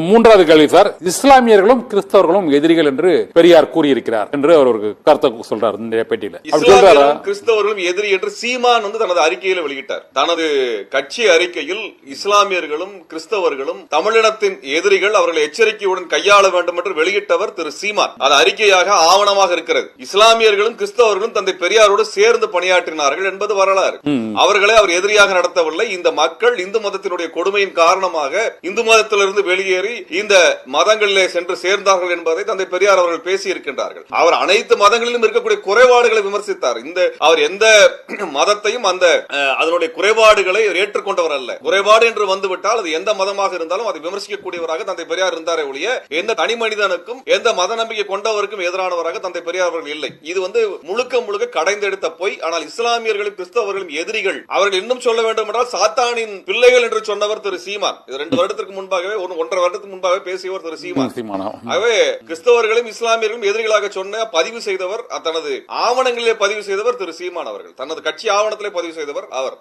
மூன்றாவது கேள்வி சார், இஸ்லாமியர்களும் கிறிஸ்தவர்களும் எதிரிகள் என்று பெரியார் கூறியிருக்கிறார் என்று அவர் ஒரு கருத்தை சொல்றார் இந்த பேட்டியில. இஸ்லாமியர்களும் கிறிஸ்தவர்களும் எதிரி என்று சீமான் தனது அறிக்கையில வெளியிட்டார். தனது கட்சி அறிக்கையில் இஸ்லாமியர்களும் கிறிஸ்தவர்களும் தமிழினத்தின் எதிரிகள், அவர்களை எச்சரிக்கையுடன் கையாள வேண்டும் என்று வெளியிட்டவர் திரு சீமான். அது அறிக்கையாக ஆவணமாக இருக்கிறது. இஸ்லாமியர்களும் கிறிஸ்தவர்களும் தந்தை பெரியாரோடு சேர்ந்து பணியாற்றினார்கள் என்பது வரலாறு. அவர்களை அவர் எதிரியாக நடத்தவில்லை. இந்த மக்கள் இந்து மதத்தினுடைய கொடுமையின் காரணமாக இந்து மதத்திலிருந்து வெளியேறி இந்த மதங்களிலே சென்று சேர்ந்தார்கள் என்பதை தந்தை பெரியார் அவர்கள் பேசி இருக்கின்றார்கள். அவர் அனைத்து மதங்களிலும் இருக்கக்கூடிய குறைபாடுகளை விமர்சித்தார். அவர் எந்த மதத்தையும் அதனுடைய குறைபாடுகளை ஏற்றுக்கொண்டவர் அல்ல. குறைபாடு என்று வந்துவிட்டால் அது எந்த மதமாக இருந்தாலும் அதை விமர்சிக்கக்கூடியவராக தந்தை பெரியார் இருந்தாரே ஒழிய எந்த தனி மனிதனுக்கும் எந்த மத நம்பிக்கை கொண்டவருக்கும் எதிரானவராக தந்தை பெரியார் அவர்கள் இல்லை. இது முழுக்க முழுக்க கடைந்தெடுத்த பொய். ஆனால் இஸ்லாமியர்களும் கிறிஸ்தவர்களும் எதிரிகள், அவர்கள் இன்னும் சொல்ல வேண்டும் என்றால் சாத்தானின் பிள்ளைகள் என்று சொன்னவர் திரு சீமான். 2 வருடத்திற்கு முன்பாகவே 1.5 வருடத்துக்கு முன்பாக பேசியவர் திரு சீமான். ஆகவே கிறிஸ்தவர்களும் இஸ்லாமியர்களும் எதிரிகளாக சொன்ன பதிவு செய்தவர், தனது ஆவணங்களிலே பதிவு செய்தவர் திரு சீமான் அவர்கள். தனது கட்சி ஆவணத்திலே பதிவு செய்தவர் அவர்.